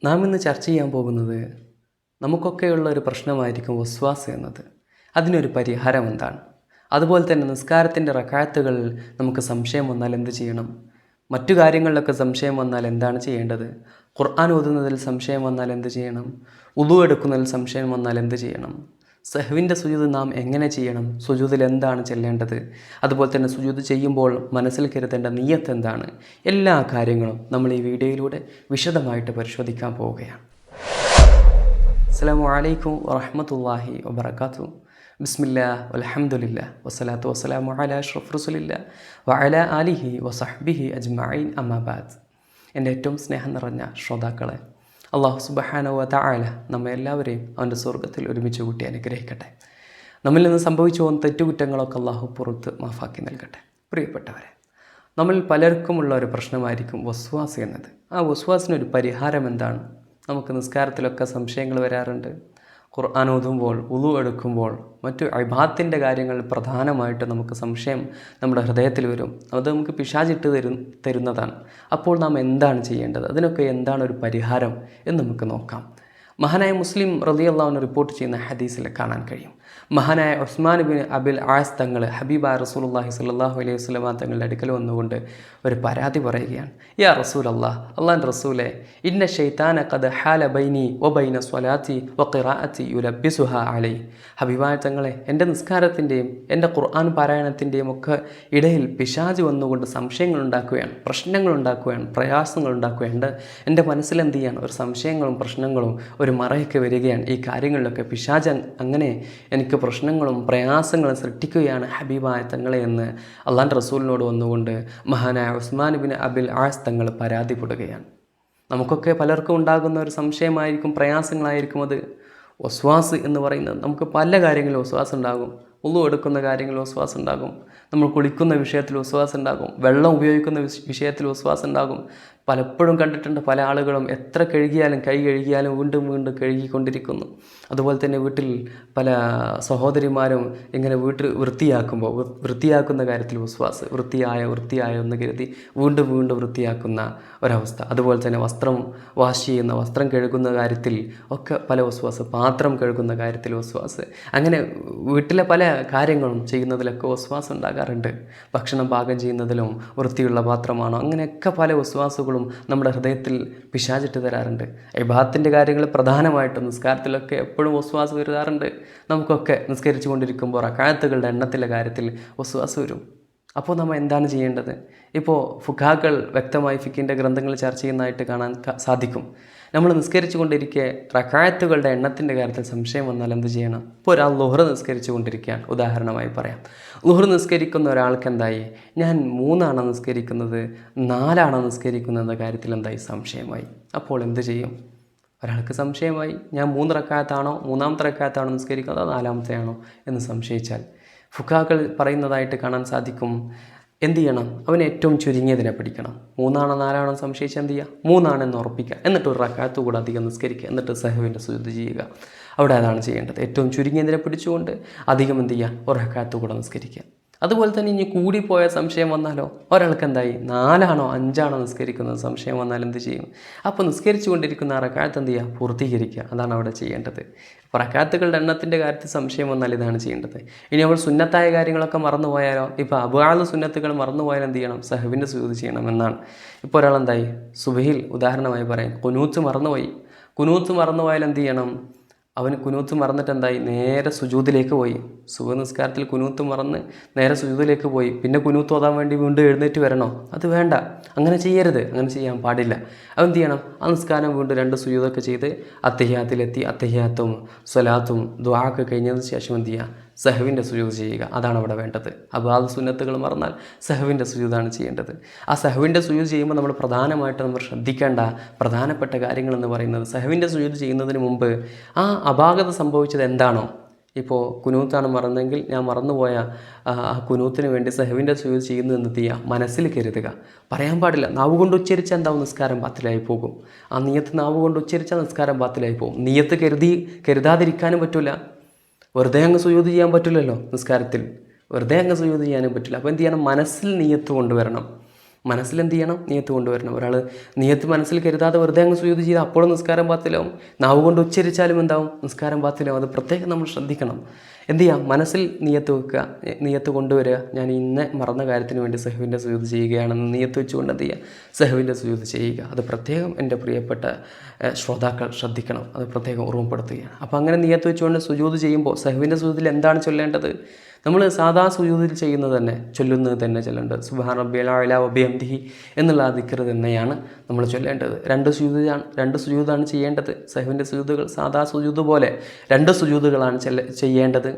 നാം ഇന്ന് ചർച്ച ചെയ്യാൻ പോകുന്നത് നമുക്കൊക്കെയുള്ള ഒരു പ്രശ്നമായിരിക്കും വസ്വാസ് എന്നത്. അതിനൊരു പരിഹാരം എന്താണ്? അതുപോലെ തന്നെ നിസ്കാരത്തിൻ്റെ റക്അത്തുകളിൽ നമുക്ക് സംശയം വന്നാൽ എന്ത് ചെയ്യണം? മറ്റു കാര്യങ്ങളിലൊക്കെ സംശയം വന്നാൽ എന്താണ് ചെയ്യേണ്ടത്? ഖുർആൻ ഓതുന്നതിൽ സംശയം വന്നാൽ എന്ത് ചെയ്യണം? വുളു എടുക്കുന്നതിൽ സംശയം വന്നാൽ എന്ത് ചെയ്യണം? സഹ്വിൻ്റെ സുജൂദ് നാം എങ്ങനെ ചെയ്യണം? സുജൂദിൽ എന്താണ് ചെല്ലേണ്ടത്? അതുപോലെ തന്നെ സുജൂദ് ചെയ്യുമ്പോൾ മനസ്സിൽ കരുതേണ്ട നിയ്യത്ത് എന്താണ്? എല്ലാ കാര്യങ്ങളും നമ്മൾ ഈ വീഡിയോയിലൂടെ വിശദമായിട്ട് പരിശോധിക്കാൻ പോവുകയാണ്. അസ്സലാമു അലൈക്കും വറഹ്മത്തുള്ളാഹി വബറകാതുഹു. ബിസ്മില്ലാഹ് വൽഹംദുലില്ലാഹ് വസ്സലാത്തു വസ്സലാമു അലാ അഷ്റഫി റസൂലില്ലാഹ് വഅലാ ആലിഹി വസഹ്ബിഹി അജ്മഈൻ അമ്മാ ബഅദ്. എൻ്റെ ഏറ്റവും സ്നേഹം നിറഞ്ഞ ശ്രോതാക്കളെ, അല്ലാഹു സുബ്ഹാനഹു വ തആല നമ്മെ എല്ലാവരെയും അവൻ്റെ സ്വർഗ്ഗത്തിൽ ഒരുമിച്ച് കൂട്ടി അനുഗ്രഹിക്കട്ടെ. നമ്മിൽ നിന്ന് സംഭവിച്ചു പോകുന്ന തെറ്റുകുറ്റങ്ങളൊക്കെ അല്ലാഹു പുറത്ത് മാഫാക്കി നൽകട്ടെ. പ്രിയപ്പെട്ടവരെ, നമ്മിൽ പലർക്കുമുള്ള ഒരു പ്രശ്നമായിരിക്കും വസ്വാസ് എന്നത്. ആ വസ്വാസിനൊരു പരിഹാരം എന്താണ്? നമുക്ക് നിസ്കാരത്തിലൊക്കെ സംശയങ്ങൾ വരാറുണ്ട്. ഖുർആൻ ഓതുമ്പോൾ, വുളു എടുക്കുമ്പോൾ, മറ്റു ഇബാദത്തിൻ്റെ കാര്യങ്ങൾ പ്രധാനമായിട്ട് നമുക്ക് സംശയം നമ്മുടെ ഹൃദയത്തിൽ വരും. അത് നമുക്ക് പിശാചിട്ട് തരുന്നതാണ്. അപ്പോൾ നാം എന്താണ് ചെയ്യേണ്ടത്? അതിനൊക്കെ എന്താണ് ഒരു പരിഹാരം എന്ന് നമുക്ക് നോക്കാം. മഹാനായ മുസ്ലിം റളിയല്ലാഹു അൻഹു റിപ്പോർട്ട് ചെയ്യുന്ന ഹദീസിൽ കാണാൻ കഴിയും, മഹാനായ ഉസ്മാൻ ബിൻ അബിൽ ആസ് തങ്ങൾ ഹബീബായ റസൂലുള്ളാഹി സ്വല്ലല്ലാഹു അലൈഹി വസല്ലമ തങ്ങളുടെ അടുക്കൽ വന്നുകൊണ്ട് ഒരു പരാതി പറയുകയാണ്. യാ റസൂലല്ലാഹ്, അള്ളാഹുവിൻ്റെ റസൂലേ, ഇന്ന ശൈത്താന ഖദ് ഹാല ബൈനി വ ബൈന സ്വലാത്തി വ ഖിറാഅത്തി യുലബ്ബിസുഹാ അലൈഹി. ഹബീബായ തങ്ങളെ, എൻ്റെ നിസ്കാരത്തിൻ്റെയും എൻ്റെ ഖുർആൻ പാരായണത്തിൻ്റെയും ഒക്കെ ഇടയിൽ പിശാച് വന്നുകൊണ്ട് സംശയങ്ങൾ ഉണ്ടാക്കുകയാണ്, പ്രശ്നങ്ങൾ ഉണ്ടാക്കുകയാണ്, പ്രയാസങ്ങൾ ഉണ്ടാക്കുകയാണ്. എൻ്റെ മനസ്സിൽ എന്ത് ചെയ്യാണ്? ഒരു സംശയങ്ങളും പ്രശ്നങ്ങളും ഒരു മറയൊക്കെ വരികയാണ്. ഈ കാര്യങ്ങളിലൊക്കെ പിശാച് അങ്ങനെ എനിക്ക് പ്രശ്നങ്ങളും പ്രയാസങ്ങളും സൃഷ്ടിക്കുകയാണ് ഹബീബായ തങ്ങളെ എന്ന് അള്ളാഹുവിൻ്റെ റസൂലിനോട് വന്നുകൊണ്ട് മഹാനായ ഉസ്മാൻ ബിൻ അബിൽ ആസ് തങ്ങൾ പരാതിപ്പെടുകയാണ്. നമുക്കൊക്കെ പലർക്കും ഉണ്ടാകുന്ന ഒരു സംശയമായിരിക്കും, പ്രയാസങ്ങളായിരിക്കും അത്. വസ്വാസ് എന്ന് പറയുന്നത് നമുക്ക് പല കാര്യങ്ങളിലും വസ്വാസ് ഉണ്ടാകും. വുളു എടുക്കുന്ന കാര്യങ്ങളിൽ വസ്വാസ് ഉണ്ടാകും, നമ്മൾ കുളിക്കുന്ന വിഷയത്തിൽ വസ്വാസ് ഉണ്ടാകും, വെള്ളം ഉപയോഗിക്കുന്ന വിഷയത്തിൽ വസ്വാസ് ഉണ്ടാകും. പലപ്പോഴും കണ്ടിട്ടുണ്ട്, പല ആളുകളും എത്ര കഴുകിയാലും, കൈ കഴുകിയാലും വീണ്ടും വീണ്ടും കഴുകിക്കൊണ്ടിരിക്കുന്നു. അതുപോലെ തന്നെ വീട്ടിൽ പല സഹോദരിമാരും ഇങ്ങനെ വീട്ടിൽ വൃത്തിയാക്കുന്ന കാര്യത്തിൽ വസ്വാസ്, വൃത്തിയായ എന്ന് കരുതി വീണ്ടും വീണ്ടും വൃത്തിയാക്കുന്ന ഒരവസ്ഥ. അതുപോലെ തന്നെ വസ്ത്രം വാഷ് ചെയ്യുന്ന, വസ്ത്രം കഴുകുന്ന കാര്യത്തിൽ ഒക്കെ പല വസ്വാസ്, പാത്രം കഴുകുന്ന കാര്യത്തിൽ വസ്വാസ്, അങ്ങനെ വീട്ടിലെ പല കാര്യങ്ങളും ചെയ്യുന്നതിലൊക്കെ വസ്വാസ് ഉണ്ടാകാറുണ്ട്. ഭക്ഷണം പാകം ചെയ്യുന്നതിലും വൃത്തിയുള്ള പാത്രമാണോ, അങ്ങനെയൊക്കെ പല വസ്വാസുകളും നമ്മുടെ ഹൃദയത്തിൽ പിശാചിട്ട് തരാറുണ്ട്. ഇബാദത്തിൻ്റെ കാര്യങ്ങൾ പ്രധാനമായിട്ടും നിസ്കാരത്തിലൊക്കെ എപ്പോഴും വസ്വാസ് വരുത്താറുണ്ട്. നമുക്കൊക്കെ നിസ്കരിച്ചു കൊണ്ടിരിക്കുമ്പോൾ റക്അത്തുകളുടെ എണ്ണത്തിലെ കാര്യത്തിൽ വസ്വാസ് വരും. അപ്പോൾ നമ്മൾ എന്താണ് ചെയ്യേണ്ടത്? ഇപ്പോൾ ഫുഖാക്കൾ വ്യക്തമായി ഫിഖിൻ്റെ ഗ്രന്ഥങ്ങൾ ചർച്ച ചെയ്യുന്നതായിട്ട് കാണാൻ സാധിക്കും. നമ്മൾ നിസ്കരിച്ചു കൊണ്ടിരിക്കെ റക്അത്തുകളുടെ എണ്ണത്തിൻ്റെ കാര്യത്തിൽ സംശയം വന്നാൽ എന്ത് ചെയ്യണം? ഇപ്പോൾ ഒരാൾ ളുഹ്ർ നിസ്കരിച്ചു കൊണ്ടിരിക്കുകയാണ്, ഉദാഹരണമായി പറയാം. ളുഹ്ർ നിസ്കരിക്കുന്ന ഒരാൾക്ക് എന്തായി? ഞാൻ 3 നിസ്കരിക്കുന്നത് 4 നിസ്കരിക്കുന്നത് എന്ന കാര്യത്തിൽ എന്തായി? സംശയമായി. അപ്പോൾ എന്ത് ചെയ്യും? ഒരാൾക്ക് സംശയമായി, ഞാൻ 3 റക്അത്താണോ, 3-ാമത്തെ റക്അത്താണോ നിസ്കരിക്കുന്നത്, അതോ 4-ാമത്തെയാണോ എന്ന് സംശയിച്ചാൽ ഫുഖാക്കൾ പറയുന്നതായിട്ട് കാണാൻ സാധിക്കും, എന്ത് ചെയ്യണം? അവന് ഏറ്റവും ചുരുങ്ങിയതിനെ പിടിക്കണം. 3-4 സംശയിച്ച് എന്ത് ചെയ്യുക? 3 ഉറപ്പിക്കുക. എന്നിട്ട് ഒരു റക്അത്ത് കൂടെ അധികം നിസ്കരിക്കുക. എന്നിട്ട് സഹ്വിൻ്റെ സുജൂദ് ചെയ്യുക. അവിടെ അതാണ് ചെയ്യേണ്ടത്. ഏറ്റവും ചുരുങ്ങിയതിനെ പിടിച്ചുകൊണ്ട് അധികം എന്ത് ചെയ്യുക? ഒരു റക്അത്ത് കൂടെ നിസ്കരിക്കുക. അതുപോലെ തന്നെ ഇനി കൂടിപ്പോയ സംശയം വന്നാലോ? ഒരാൾക്ക് എന്തായി? 4-5 നിസ്കരിക്കുന്നത് സംശയം വന്നാൽ എന്ത് ചെയ്യും? അപ്പോൾ നിസ്കരിച്ചു കൊണ്ടിരിക്കുന്ന ആ റക്അത്ത് എന്ത് ചെയ്യുക? പൂർത്തീകരിക്കുക. അതാണ് അവിടെ ചെയ്യേണ്ടത്. അപ്പോൾ റക്അത്തുകളുടെ എണ്ണത്തിൻ്റെ കാര്യത്തിൽ സംശയം വന്നാൽ ഇതാണ് ചെയ്യേണ്ടത്. ഇനി അവൾ സുന്നത്തായ കാര്യങ്ങളൊക്കെ മറന്നുപോയാലോ? ഇപ്പോൾ അബ്വാദ് സുന്നത്തുകൾ മറന്നുപോയാൽ എന്ത് ചെയ്യണം? സഹ്വിൻ്റെ സുജൂദ് ചെയ്യണം എന്നാണ്. ഇപ്പോൾ ഒരാൾ എന്തായി? സുബ്ഹിൽ ഉദാഹരണമായി പറയാം, കുനൂത്ത് മറന്നുപോയി. കുനൂത്ത് മറന്നുപോയാൽ എന്ത് ചെയ്യണം? അവന് കുനൂത്ത് മറന്നിട്ട് എന്തായി? നേരെ സുജൂദിലേക്ക് പോയി. സുബ്ഹ് നിസ്കാരത്തിൽ കുനൂത്ത് മറന്ന് നേരെ സുജൂദിലേക്ക് പോയി. പിന്നെ കുനൂത്ത് ഓതാൻ വേണ്ടി വീണ്ടും എഴുന്നേറ്റ് വരണോ? അത് വേണ്ട, അങ്ങനെ ചെയ്യരുത്, അങ്ങനെ ചെയ്യാൻ പാടില്ല. അതെന്ത് ചെയ്യണം? ആ നിസ്കാരം വീണ്ടും 2 സുജൂദൊക്കെ ചെയ്ത് അത്തഹിയാത്തിലെത്തി അത്തഹിയാത്തും സ്വലാത്തും ദുആഒക്കെ കഴിഞ്ഞതിന് ശേഷം എന്ത് ചെയ്യുക? സഹ്വിൻ്റെ സുജൂദ് ചെയ്യുക. അതാണ് അവിടെ വേണ്ടത്. അബ്വാദ് സുന്നത്തുകൾ മറന്നാൽ സഹ്വിൻ്റെ സുജൂദാണ് ചെയ്യേണ്ടത്. ആ സഹ്വിൻ്റെ സുജൂദ് ചെയ്യുമ്പോൾ നമ്മൾ പ്രധാനമായിട്ട് നമ്മൾ ശ്രദ്ധിക്കേണ്ട പ്രധാനപ്പെട്ട കാര്യങ്ങളെന്ന് പറയുന്നത്, സഹ്വിൻ്റെ സുജൂദ് ചെയ്യുന്നതിന് മുമ്പ് ആ അപാകത സംഭവിച്ചത് എന്താണോ? ഇപ്പോൾ കുനൂത്താണ് മറന്നെങ്കിൽ ഞാൻ മറന്നുപോയ ആ കുനൂത്തിന് വേണ്ടി സഹ്വിൻ്റെ സുജൂദ് ചെയ്യുന്നു എന്ന് ചെയ്യുക, മനസ്സിൽ കരുതുക. പറയാൻ പാടില്ല. നാവ് കൊണ്ട് ഉച്ചരിച്ചാൽ എന്താവും? നിസ്കാരം ബാത്തിലായി പോകും. ആ നിയത്ത് നാവ് കൊണ്ട് ഉച്ചരിച്ചാൽ നിസ്കാരം ബാത്തിലായി പോകും. നിയത്ത് കരുതാതിരിക്കാനും പറ്റില്ല. വെറുതെ അങ്ങ് സുജൂദ് ചെയ്യാൻ പറ്റില്ലല്ലോ നിസ്കാരത്തിൽ, വെറുതെ അങ്ങ് സുജൂദ് ചെയ്യാനും പറ്റില്ല. അപ്പോൾ എന്ത് ചെയ്യണം? മനസ്സിൽ നിയത്ത് കൊണ്ടുവരണം. മനസ്സിലെന്ത് ചെയ്യണം? നിയത്ത് കൊണ്ടുവരണം. ഒരാൾ നിയത്ത് മനസ്സിൽ കരുതാതെ വെറുതെ അങ്ങ് സുജൂദ് ചെയ്ത് അപ്പോഴും നിസ്കാരം ബാത്തിലാവും. നാവ് കൊണ്ട് ഉച്ചരിച്ചാലും എന്താവും? നിസ്കാരം ബാത്തിലാവും. അത് പ്രത്യേകം നമ്മൾ ശ്രദ്ധിക്കണം. എന്ത് ചെയ്യാം? മനസ്സിൽ നിയത്ത് വെക്കുക, നിയത്ത് കൊണ്ടുവരിക. ഞാൻ ഇന്ന മറന്ന കാര്യത്തിന് വേണ്ടി സഹുവിൻ്റെ സുജൂദ് ചെയ്യുകയാണെന്ന് നിയത്ത് വെച്ചുകൊണ്ട് എന്ത് ചെയ്യുക? സഹുവിൻ്റെ സുജൂദ് ചെയ്യുക. അത് പ്രത്യേകം എൻ്റെ പ്രിയപ്പെട്ട ശ്രോതാക്കൾ ശ്രദ്ധിക്കണം. അത് പ്രത്യേകം ഓർമ്മപ്പെടുത്തുകയാണ്. അപ്പോൾ അങ്ങനെ നിയത്ത് വെച്ചുകൊണ്ട് സുജൂദ് ചെയ്യുമ്പോൾ സഹുവിൻ്റെ സുജൂദിൽ എന്താണ് ചൊല്ലേണ്ടത്? നമ്മൾ സാധാ സുജൂദിൽ ചെയ്യുന്നത് തന്നെ ചൊല്ലുന്നത് തന്നെ ചൊല്ലേണ്ടത്. സുബ്ഹാന റബ്ബിയൽ അഅല വബിഹംദിഹി എന്നുള്ള ആ ദിക്ർ തന്നെയാണ് നമ്മൾ ചൊല്ലേണ്ടത്. രണ്ട് സുജൂദാണ് ചെയ്യേണ്ടത്. സഹുവിൻ്റെ സുജൂദുകൾ സാധാ സുജൂദ് പോലെ 2 സുജൂദുകളാണ് ചെയ്യേണ്ടത്.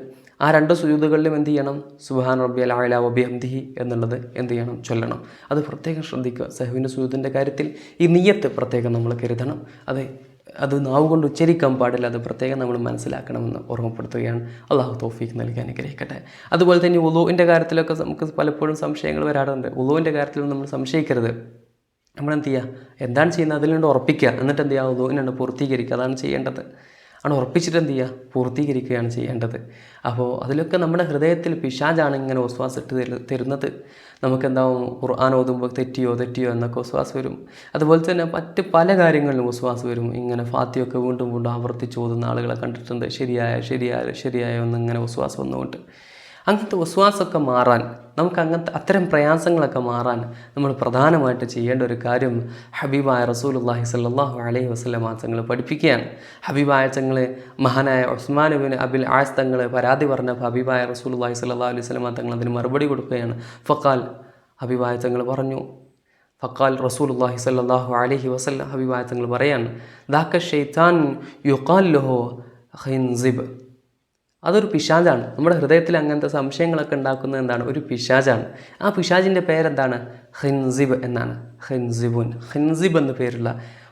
ആ 2 സുജൂദുകളിലും എന്ത് ചെയ്യണം? സുബ്ഹാന റബ്ബിയൽ അഅല വബിഹംദിഹി എന്നുള്ളത് എന്ത് ചെയ്യണം? ചൊല്ലണം. അത് പ്രത്യേകം ശ്രദ്ധിക്കുക. സഹുവിൻ്റെ സുജൂദിൻ്റെ കാര്യത്തിൽ ഈ നിയ്യത്ത് പ്രത്യേകം നമ്മൾ കരുതണം. അത് നാവ് കൊണ്ട് ഉച്ചരിക്കാൻ പാടില്ല. അത് പ്രത്യേകം നമ്മൾ മനസ്സിലാക്കണമെന്ന് ഓർമ്മപ്പെടുത്തുകയാണ്. അള്ളാഹു തൗഫീഖ് നൽകി അനുഗ്രഹിക്കട്ടെ. അതുപോലെ തന്നെ വുളൂഇൻ്റെ കാര്യത്തിലൊക്കെ നമുക്ക് പലപ്പോഴും സംശയങ്ങൾ വരാറുണ്ട്. വുളൂഇൻ്റെ കാര്യത്തിൽ നമ്മൾ സംശയിക്കരുത്. നമ്മളെന്ത് ചെയ്യുക? എന്താണ് ചെയ്യുന്നത്? അതിലുണ്ട് ഉറപ്പിക്കുക. എന്നിട്ട് എന്ത് ചെയ്യുക? വുളൂഇനുണ്ട് പൂർത്തീകരിക്കുക. അതാണ് ചെയ്യേണ്ടത്. ഉറപ്പിച്ചിട്ട് എന്ത് ചെയ്യുക? പൂർത്തീകരിക്കുകയാണ് ചെയ്യേണ്ടത്. അപ്പോൾ അതിലൊക്കെ നമ്മുടെ ഹൃദയത്തിൽ പിശാചാണ് ഇങ്ങനെ വസ്വാസ് ഇട്ട് തരുന്നത്. നമുക്കെന്താവും? ഖുർആൻ ഓതുമ്പോൾ തെറ്റിയോ എന്നൊക്കെ വസ്വാസ് വരും. അതുപോലെ തന്നെ മറ്റ് പല കാര്യങ്ങളിലും വസ്വാസ് വരും. ഇങ്ങനെ ഫാത്തിയൊക്കെ വീണ്ടും ആവർത്തിച്ച് ഓതുന്ന ആളുകളെ കണ്ടിട്ടുണ്ട്. ശരിയായോ എന്നിങ്ങനെ വസ്വാസ് വന്നുകൊണ്ട് അങ്ങനത്തെ വസ്വാസമൊക്കെ മാറാൻ, നമുക്ക് അത്തരം പ്രയാസങ്ങളൊക്കെ മാറാൻ നമ്മൾ പ്രധാനമായിട്ട് ചെയ്യേണ്ട ഒരു കാര്യം ഹബീബായ റസൂലുള്ളാഹി സ്വല്ലല്ലാഹു അലൈഹി വസല്ലമ തങ്ങൾ പഠിപ്പിക്കുകയാണ്. ഹബീബായ തങ്ങൾ മഹാനായ ഉസ്മാൻ ഇബ്നു അബിൽ ആസ് തങ്ങൾ പരാതി പറഞ്ഞ ഹബീബായ റസൂലുള്ളാഹി സ്വല്ലല്ലാഹു അലൈഹി വസല്ലമ തങ്ങൾ അതിന് മറുപടി കൊടുക്കുകയാണ്. ഫഖാൽ, ഹബീബായ തങ്ങൾ പറഞ്ഞു, ഫഖാൽ റസൂലുള്ളാഹി സ്വല്ലല്ലാഹു അലൈഹി വസല്ലം, ഹബീബായ തങ്ങൾ പറയാണ്, ദാക ശൈത്താൻ യുഖാൽ ലഹു ഖിൻസിബ്. അതൊരു പിശാചാണ്. നമ്മുടെ ഹൃദയത്തിൽ അങ്ങനത്തെ സംശയങ്ങളൊക്കെ ഉണ്ടാക്കുന്നത് എന്താണ്? ഒരു പിശാചാണ്. ആ പിശാചിൻ്റെ പേരെന്താണ്? ഖിൻസിബ് എന്നാണ്. ഖിൻസിബ് എന്ന പേരുള്ള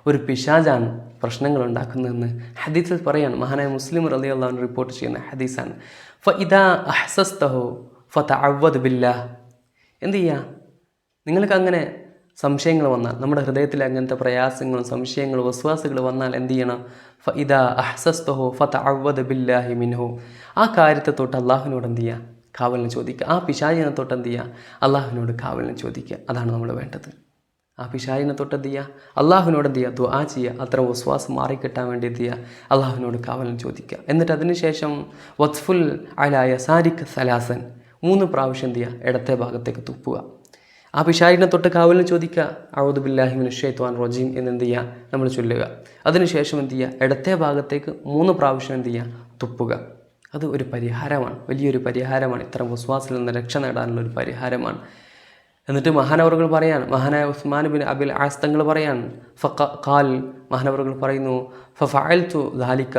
ഒരു പിശാചാണ് പ്രശ്നങ്ങൾ ഉണ്ടാക്കുന്നതെന്ന് ഹദീസിൽ പറയാണ്. മഹാനായ മുസ്ലിം റളിയല്ലാഹു അൻഹു റിപ്പോർട്ട് ചെയ്യുന്ന ഹദീസാണ്. ഫഇദാ അഹ്സസ്തഹു ഫതഅവ്വദ് ബില്ലാഹ്. എന്ത് ചെയ്യുക? നിങ്ങൾക്ക് അങ്ങനെ സംശയങ്ങൾ വന്നാൽ, നമ്മുടെ ഹൃദയത്തിൽ അങ്ങനത്തെ പ്രയാസങ്ങളും സംശയങ്ങളും വസ്വാസുകൾ വന്നാൽ എന്ത് ചെയ്യണം? ഫഇദാ അഹ്സസ്തഹു ഫതഅവ്വദ് ബില്ലാഹി മിൻഹു. ആ കാര്യത്തെ തൊട്ട് അള്ളാഹുവിനോട് എന്ത് ചെയ്യുക? കാവലിന് ചോദിക്കുക. ആ പിശാചിനെ തൊട്ട് എന്ത് ചെയ്യുക? അള്ളാഹുവിനോട് കാവലിന് ചോദിക്കുക. അതാണ് നമ്മൾ വേണ്ടത്. ആ പിശാചിനെ തൊട്ട് എന്ത് ചെയ്യുക? അള്ളാഹുവിനോട് എന്ത് ചെയ്യുക? ദുആ ചെയ്യുക. അത്ര വസ്വാസ് മാറിക്കിട്ടാൻ വേണ്ടി എന്ത് ചെയ്യുക? അള്ളാഹുവിനോട് കാവലിന് ചോദിക്കുക. എന്നിട്ട് അതിനുശേഷം വത്ഫുൽ അലാ യസാരിക സലാസൻ, 3 പ്രാവശ്യം എന്ത് ചെയ്യുക? ഇടത്തെ ഭാഗത്തേക്ക് തുപ്പുക. ആ പിശാചിനെ തൊട്ട് കാവലിന് ചോദിക്കുക. അഊദു ബില്ലാഹി മിനശ് ശൈത്വാനിർ റജീം എന്നെന്ത് ചെയ്യുക? നമ്മൾ ചൊല്ലുക. അതിനുശേഷം എന്ത് ചെയ്യുക? ഇടത്തെ ഭാഗത്തേക്ക് 3 പ്രാവശ്യം എന്ത് ചെയ്യുക? തുപ്പുക. അത് ഒരു പരിഹാരമാണ്, വലിയൊരു പരിഹാരമാണ്. ഇത്തരം വസ്വാസിൽ നിന്ന് രക്ഷ നേടാനുള്ള ഒരു പരിഹാരമാണ്. എന്നിട്ട് മഹാനവറുകൾ പറയാണ്, മഹാനായ ഉസ്മാൻ ഇബ്നു അബിൽ ആസ് തങ്ങൾ പറയാണ്, ഫഖാൽ, മഹാനവറുകൾ പറയുന്നു, ഫഫഅൽതു ദാലിക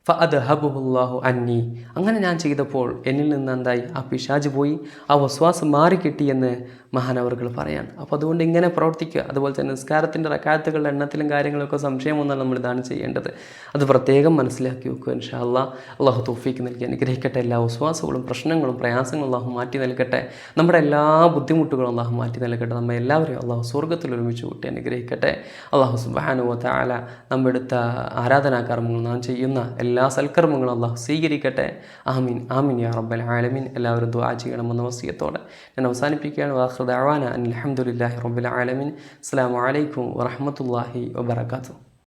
ഫഅദ്ഹബഹുല്ലാഹു അന്നി. അങ്ങനെ ഞാൻ ചെയ്തപ്പോൾ എന്നിൽ നിന്ന് എന്തായി? ആ പിശാച് പോയി, ആ വസ്വാസം മാറിക്കിട്ടിയെന്ന് മഹാനവറുകൾ പറയാണ്. അപ്പോൾ അതുകൊണ്ട് ഇങ്ങനെ പ്രവർത്തിക്കുക. അതുപോലെ തന്നെ നിസ്കാരത്തിൻ്റെ റക്അത്തുകളുടെ എണ്ണത്തിലും കാര്യങ്ങളൊക്കെ സംശയം വന്നാൽ നമ്മൾ ഇതാണ് ചെയ്യേണ്ടത്. അത് പ്രത്യേകം മനസ്സിലാക്കി വെക്കുക. ഇൻഷാ അല്ലാഹ് അള്ളാഹു തൗഫീഖ് നൽകി അനുഗ്രഹിക്കട്ടെ. എല്ലാ വസ്വാസങ്ങളും പ്രശ്നങ്ങളും പ്രയാസങ്ങളും അള്ളാഹു മാറ്റി നൽകട്ടെ. നമ്മുടെ എല്ലാ ബുദ്ധിമുട്ടുകളും അള്ളാഹു മാറ്റി നൽകട്ടെ. നമ്മെ എല്ലാവരെയും അള്ളാഹു സ്വർഗ്ഗത്തിൽ ഒരുമിച്ച് കൂട്ടി അനുഗ്രഹിക്കട്ടെ. അള്ളാഹു സുബ്ഹാനഹു വ തആല നമ്മുടെ അടുത്ത ആരാധനാകർമ്മങ്ങൾ, നാം ചെയ്യുന്ന എല്ലാ സൽക്കർമ്മങ്ങളും അള്ളാഹു സ്വീകരിക്കട്ടെ. ആമീൻ ആമീൻ യാ റബ്ബൽ ആലമീൻ. എല്ലാവരും ദുആ ചെയ്യണമെന്ന വസിയത്തോടെ ഞാൻ അവസാനിപ്പിക്കുകയാണ്. വാഖിറു ദഅവാന അനിൽ ഹംദുലില്ലാഹി റബ്ബിൽ ആലമീൻ. അസ്സലാമു അലൈക്കും വറഹ്മത്തുള്ളാഹി വബറകാതുഹു.